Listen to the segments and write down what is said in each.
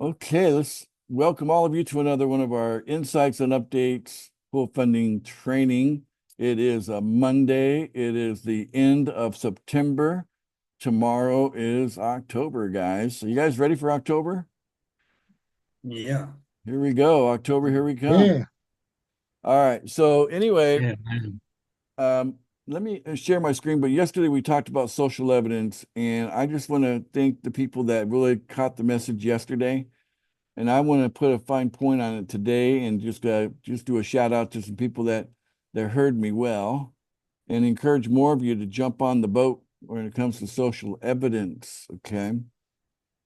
Okay, let's welcome all of you to another one of our insights and updates pool funding training. It is a Monday. It is the end of September. Tomorrow is October, guys. So you guys ready for October? Yeah. Here we go. October, here we come. Yeah. All right. So anyway, Yeah, man. um, let me share my screen. But yesterday we talked about social evidence, and I just want to thank the people that really caught the message yesterday. And I want to put a fine point on it today and just do a shout out to some people that heard me well and encourage more of you to jump on the boat when it comes to social evidence. Okay.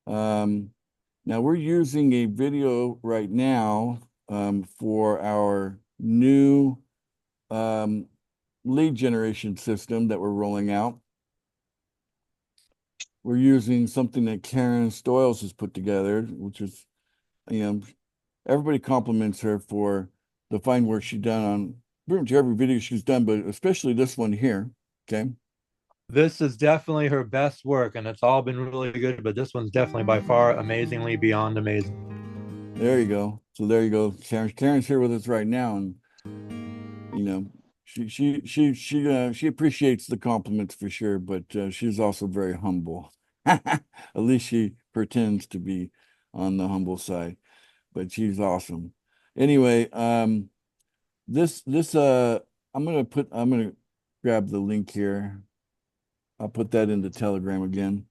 Um, Now we're using a video right now for our new um, lead generation system that we're rolling out. We're using something that Karen Stoyles has put together, which is, you know, everybody compliments her for the fine work she's done on pretty much every video she's done, but especially this one here. Okay. This is definitely her best work, and it's all been really good, but this one's definitely by far amazingly beyond amazing. There you go. So there you go. Karen's here with us right now, and you know, she appreciates the compliments for sure, but she's also very humble. At least she pretends to be on the humble side, but she's awesome. Anyway, this I'm gonna grab the link here. I'll put that into Telegram again.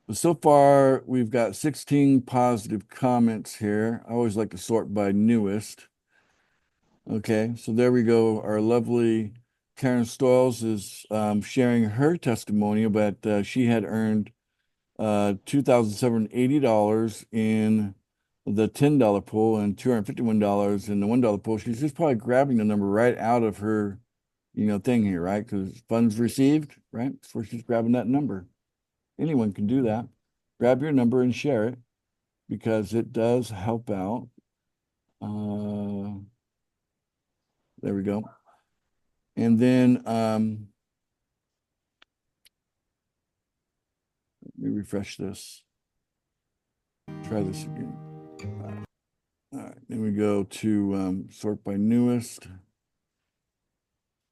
But so far, we've got 16 positive comments here. I always like to sort by newest. Okay, so there we go. Our lovely Karen Stoyles is sharing her testimony about she had earned $2,780 in the $10 pool and $251 in the $1 pool. She's just probably grabbing the number right out of her, thing here, right? Because funds received, right? So she's grabbing that number. Anyone can do that. Grab your number and share it because it does help out. There we go. And then let me refresh this. Try this again. All right. Then we go to sort by newest.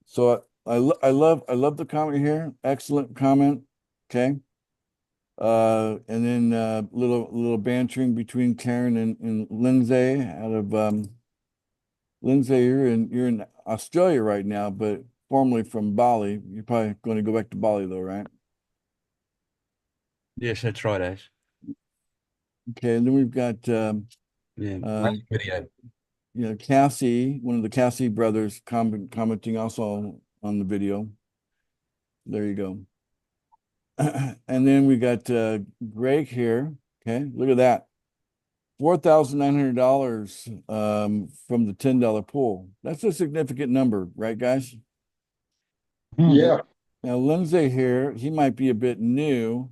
So I love the comment here. Excellent comment. Okay. And then little bantering between Karen and Lindsay out of Lindsay, you're in Australia right now, but formerly from Bali. You're probably going to go back to Bali though, right? Yes, that's right, Ash. Okay, and then we've got Yeah. uh, Great video. Cassie, one of the Cassie brothers, commenting also on the video. There you go. And then we got Greg here. Okay, look at that. $4,900 from the $10 pool. That's a significant number, right, guys? Yeah. Now, Lindsay here, he might be a bit new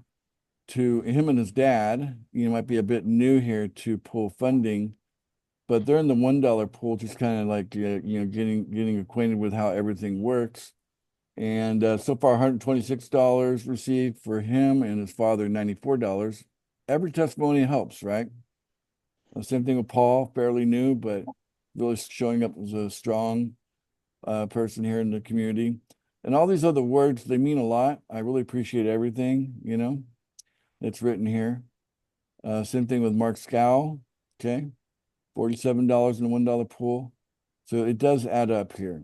to him and his dad. Might be a bit new here to pool funding, but they're in the $1 pool, just kind of like getting acquainted with how everything works. And so far, $126 received for him and his father, $94. Every testimony helps, right? Same thing with Paul, fairly new, but really showing up as a strong person here in the community. And all these other words, they mean a lot. I really appreciate everything, that's written here. Same thing with Mark Scow. Okay. $47 in a $1 pool. So it does add up here.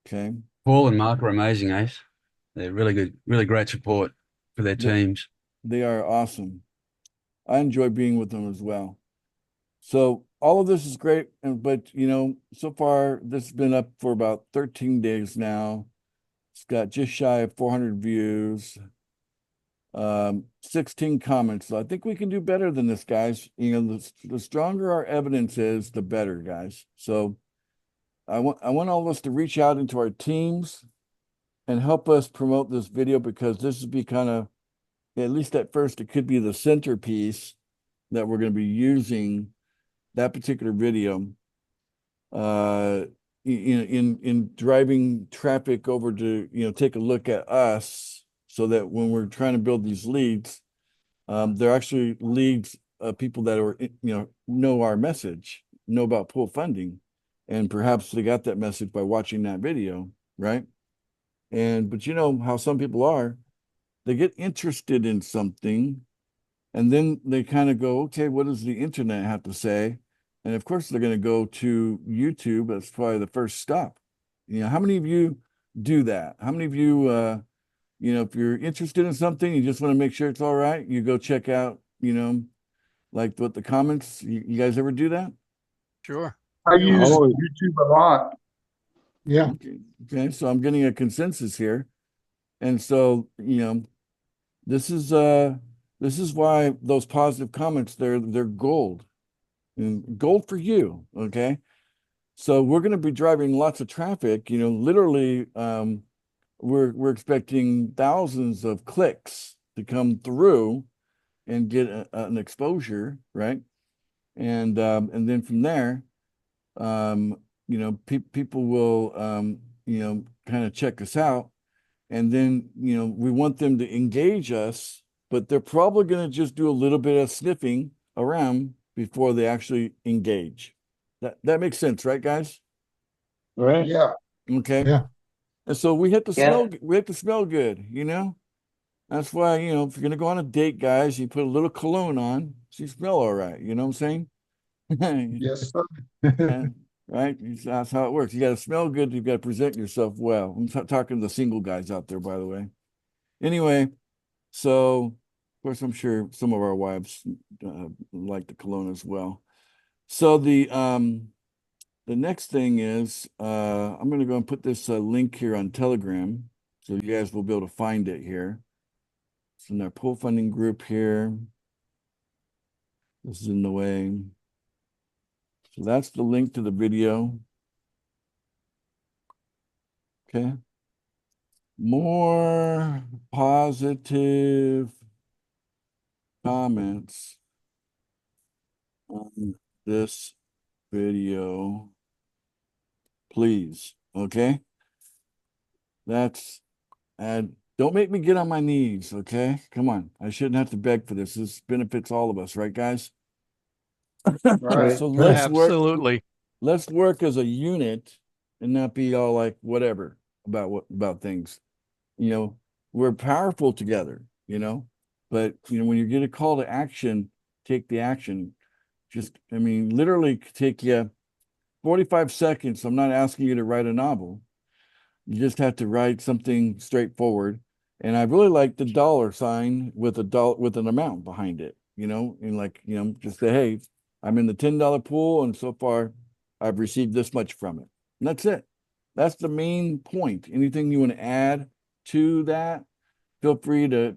Okay. Paul and Mark are amazing, Ace. They're really good, really great support for their They, teams. they are awesome. I enjoy being with them as well. So all of this is great, but so far this has been up for about 13 days now. It's got just shy of 400 views, 16 comments. So I think we can do better than this, guys. The stronger our evidence is, the better, guys. So I want all of us to reach out into our teams and help us promote this video because this would be kind of, at least at first, it could be the centerpiece that we're going to be using that particular video uh in driving traffic over to take a look at us so that when we're trying to build these leads, they're actually leads people that are, know our message, know about pool funding, and perhaps they got that message by watching that video, right? But you know how some people are, they get interested in something and then they kind of go, okay, what does the internet have to say? And of course, they're going to go to YouTube. That's probably the first stop. How many of you do that? How many of you, if you're interested in something, you just want to make sure it's all right, you go check out, like what the comments, you guys ever do that? Sure. I use Oh, YouTube a lot. yeah. Okay, so I'm getting a consensus here. And so, this is why those positive comments, they're gold. And gold for you, okay? So we're going to be driving lots of traffic, literally we're expecting thousands of clicks to come through and get an exposure, right? And then from there, people will kind of check us out, and then we want them to engage us, but they're probably going to just do a little bit of sniffing around before they actually engage. That makes sense, right, guys? Right. Yeah. Okay. Yeah. And so we have to Yeah. smell good, That's why, if you're gonna go on a date, guys, you put a little cologne on, so you smell all right, you know what I'm saying? Yes, sir. Yeah, right? That's how it works. You gotta smell good, you've got to present yourself well. I'm talking to the single guys out there, by the way. Anyway, so of course I'm sure some of our wives like the cologne as well. So the next thing is, I'm going to go and put this link here on Telegram, so you guys will be able to find it here. It's in our pool funding group here. This is in the way. So that's the link to the video. Okay. More positive comments on this video, please. Okay. And don't make me get on my knees, okay? Come on. I shouldn't have to beg for this. This benefits all of us, right, guys? Right. So let's work. Absolutely. Let's work as a unit and not be all like whatever about things. We're powerful together, but when you get a call to action, take the action. Literally take you 45 seconds. I'm not asking you to write a novel. You just have to write something straightforward. And I really like the dollar sign with an amount behind it, and just say, hey, I'm in the $10 pool, and so far I've received this much from it. And that's it. That's the main point. Anything you want to add to that, feel free to,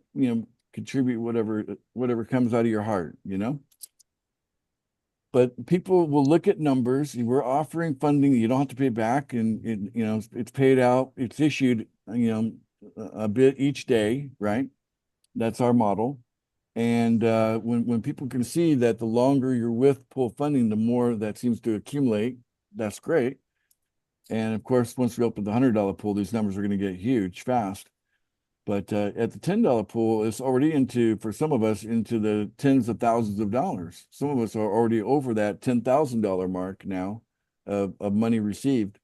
contribute whatever comes out of your heart, But people will look at numbers. We're offering funding you don't have to pay back, and it's paid out. It's issued, a bit each day, right? That's our model. And when people can see that the longer you're with pool funding, the more that seems to accumulate, that's great. And of course, once we open the $100 pool, these numbers are going to get huge fast. But at the $10 pool, it's already for some of us, into the tens of thousands of dollars. Some of us are already over that $10,000 mark now of money received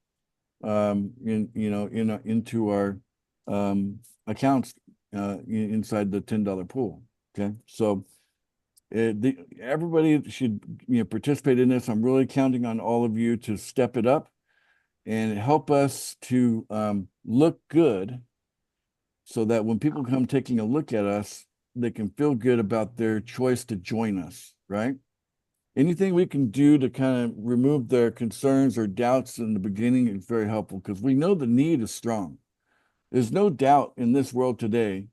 into our accounts inside the $10 pool. Okay, so everybody should participate in this. I'm really counting on all of you to step it up and help us to look good, so that when people come taking a look at us, they can feel good about their choice to join us, right? Anything we can do to kind of remove their concerns or doubts in the beginning is very helpful, because we know the need is strong. There's no doubt in this world today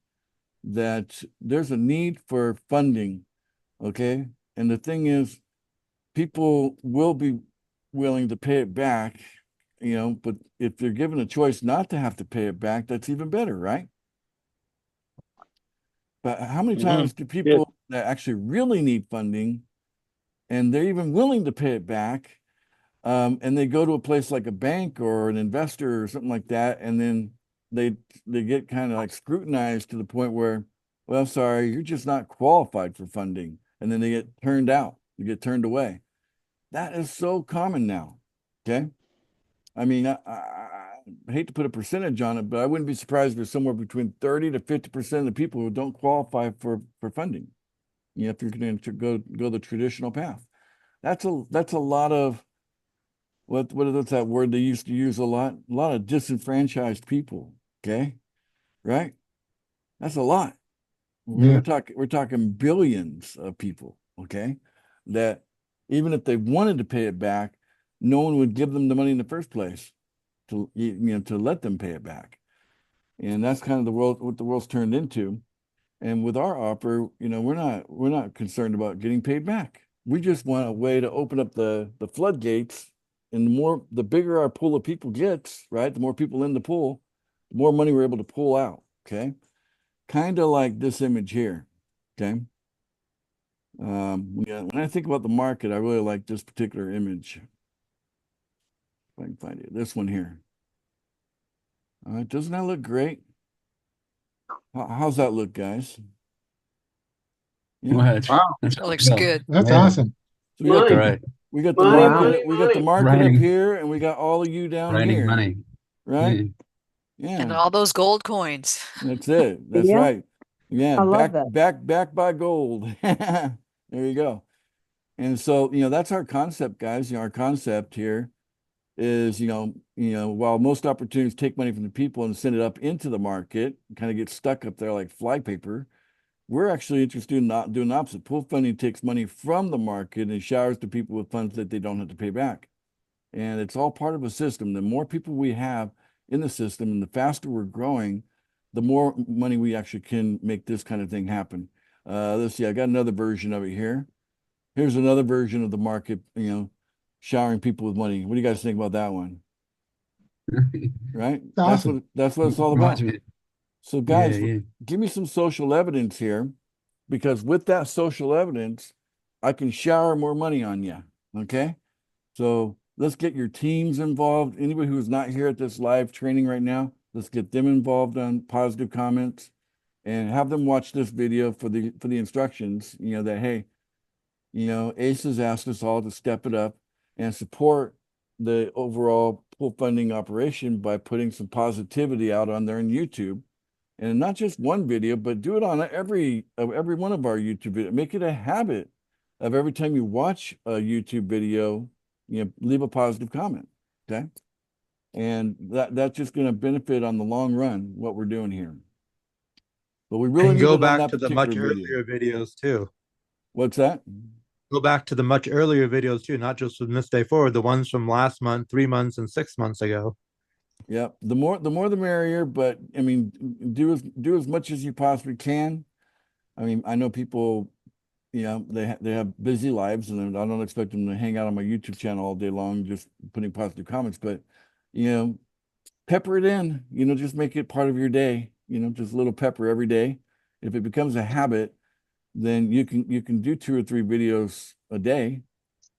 that there's a need for funding, okay? And the thing is, people will be willing to pay it back, but if they're given a choice not to have to pay it back, that's even better, right? But how many times do people that actually really need funding, and they're even willing to pay it back, and they go to a place like a bank or an investor or something like that, and then they get kind of like scrutinized to the point where, well, sorry, you're just not qualified for funding. and then they get turned out, they get turned away. That is so common now. Okay. I mean, I hate to put a percentage on it, but I wouldn't be surprised if there's somewhere between 30 to 50% of the people who don't qualify for funding. You know, if you're going to go the traditional path. That's a lot of what's that word they used to use a lot? A lot of disenfranchised people. Okay. Right? That's a lot. Yeah. We're talking billions of people, okay? That even if they wanted to pay it back, no one would give them the money in the first place to to let them pay it back. And that's kind of what the world's turned into. And with our offer, we're not concerned about getting paid back. We just want a way to open up the floodgates, and the bigger our pool of people gets, right? The more people in the pool, the more money we're able to pull out, okay? Kind of like this image here, okay? When I think about the market, I really like this particular image. If I can find it, this one here. Doesn't that look great? How's that look, guys? Yeah. Wow, Wow. That looks good. That's Yeah. awesome. So we got Money. Great. we got the Money, market, money, we got the money. market up Raining. here, and we got all of you down Raining here, money. right? Yeah. And Yeah, all those gold coins. that's it. That's Yeah. right. Yeah, I love that. back by gold. There you go. And so, that's our concept, guys. Our concept here is, while most opportunities take money from the people and send it up into the market, kind of get stuck up there like flypaper, we're actually interested in not doing the opposite. Pool funding takes money from the market and showers to people with funds that they don't have to pay back. And it's all part of a system. The more people we have in the system and the faster we're growing, the more money we actually can make this kind of thing happen. Let's see, I got another version of it here. Here's another version of the market, showering people with money. What do you guys think about that one? Right? Awesome. That's what it's all about. Reminds me. So guys, Yeah. give me some social evidence here, because with that social evidence, I can shower more money on you. Okay. So let's get your teams involved. Anybody who's not here at this live training right now, let's get them involved on positive comments and have them watch this video for the instructions, that, hey, ACE has asked us all to step it up and support the overall pool funding operation by putting some positivity out on there on YouTube. And not just one video, but do it on every one of our YouTube videos. Make it a habit of every time you watch a YouTube video, leave a positive comment. Okay. And that's just going to benefit on the long run what we're doing here. But we really And need go it on back that to the particular much video. earlier videos too. What's that? Go back to the much earlier videos too, not just with Miss Day Forward, the ones from last month, 3 months, and 6 months ago. Yeah, the more the merrier, but I mean, do as much as you possibly can. I mean, I know people, they have busy lives, and I don't expect them to hang out on my YouTube channel all day long just putting positive comments, but pepper it in, just make it part of your day, just a little pepper every day. If it becomes a habit, then you can do 2 or 3 videos a day,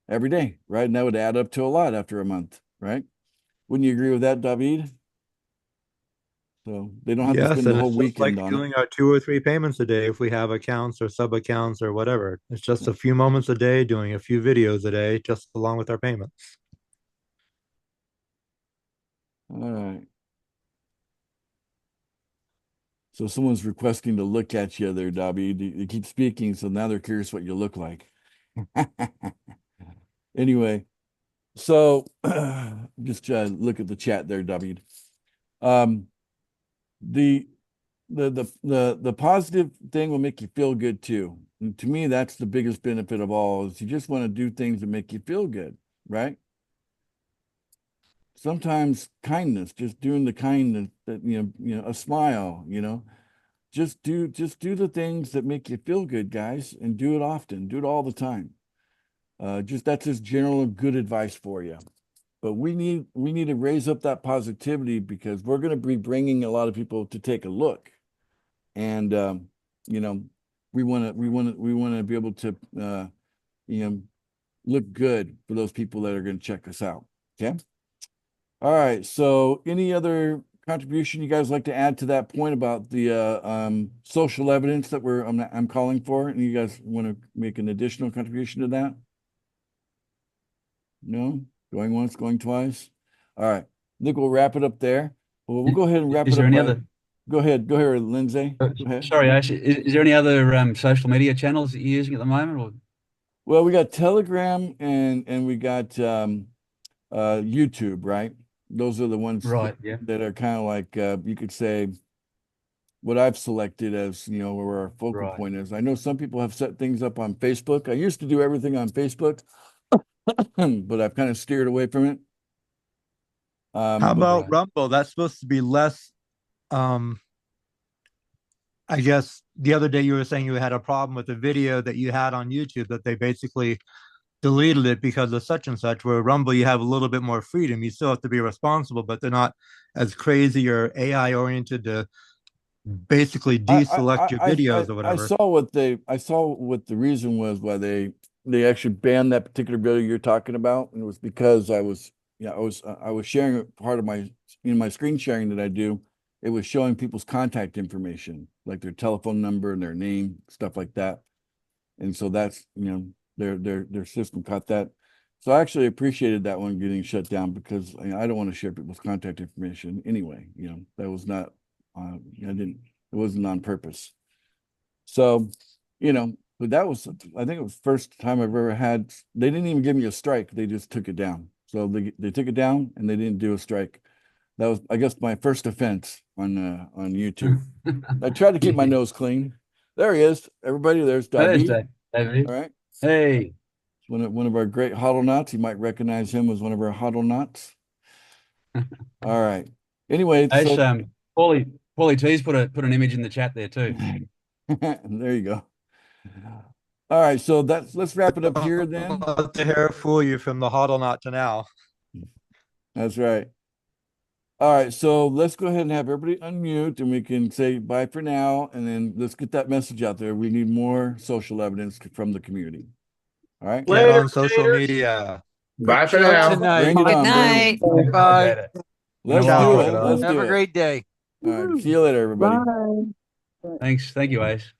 every day, right? And that would add up to a lot after a month, right? Wouldn't you agree with that, David? So they don't have to Yes, spend the and whole it's just like weekend on it. doing our 2 or 3 payments a day if we have accounts or sub accounts or whatever. It's just a few moments a day, doing a few videos a day, just along with our payments. All right. So someone's requesting to look at you there, David. You keep speaking, so now they're curious what you look like. Anyway, so just look at the chat there, David. The positive thing will make you feel good too. And to me, that's the biggest benefit of all, is you just want to do things that make you feel good, right? Sometimes kindness, just doing the kindness that, a smile, just do the things that make you feel good, guys, and do it often, do it all the time. That's just general good advice for you. But we need to raise up that positivity, because we're going to be bringing a lot of people to take a look, and we want to be able to look good for those people that are going to check us out. Okay. All right. So any other contribution you guys like to add to that point about the social evidence that I'm calling for? And you guys want to make an additional contribution to that? No? Going once, going twice? All right. I think we'll wrap it up there. Well, we'll go ahead and wrap Is it there up. any by- other? Go ahead, Lindsay. Go ahead. Sorry, Ash. Is there any other social media channels that you're using at the moment? Or Well, we got Telegram and we got YouTube, right? Those are the ones right? Yeah. that are kind of like you could say what I've selected as, you know, where our focal Right. point is. I know some people have set things up on Facebook. I used to do everything on Facebook, but I've kind of steered away from it. How But- about Right. Rumble? That's supposed to be less. I guess the other day you were saying you had a problem with a video that you had on YouTube that they basically deleted it because of such and such. Where Rumble, you have a little bit more freedom. You still have to be responsible, but they're not as crazy or AI oriented to basically deselect your videos or whatever. I saw what the reason was why they actually banned that particular video you're talking about, and it was because I was sharing part of my my screen sharing that I do. It was showing people's contact information, like their telephone number and their name, stuff like that. And so that's, their system caught that. So I actually appreciated that one getting shut down because I don't want to share people's contact information anyway. That was not, it wasn't on purpose. So, but that was, I think it was the first time I've ever had, they didn't even give me a strike. They just took it down. So they took it down and they didn't do a strike. That was, I guess, my first offense on YouTube. I tried to keep my nose clean. There he is. Everybody, there's There's David. David. All right. Hey, One of our great huddle knots. You might recognize him as one of our huddle knots. All right. Anyway, Ash. so, Paulie T's put an image in the chat there too. there you go. All right, so let's wrap it up here then. Let the hair fool you from the huddle knot to now. That's right. All right, so let's go ahead and have everybody unmute and we can say bye for now, and then let's get that message out there. We need more social evidence from the community. All right. Get on social media. Bye for now. Bring it Good on, night. baby. Bye. Let's Ciao. do it. Let's Have do a it. great day. All right. See you later, everybody. Thanks. Thank you, Ace.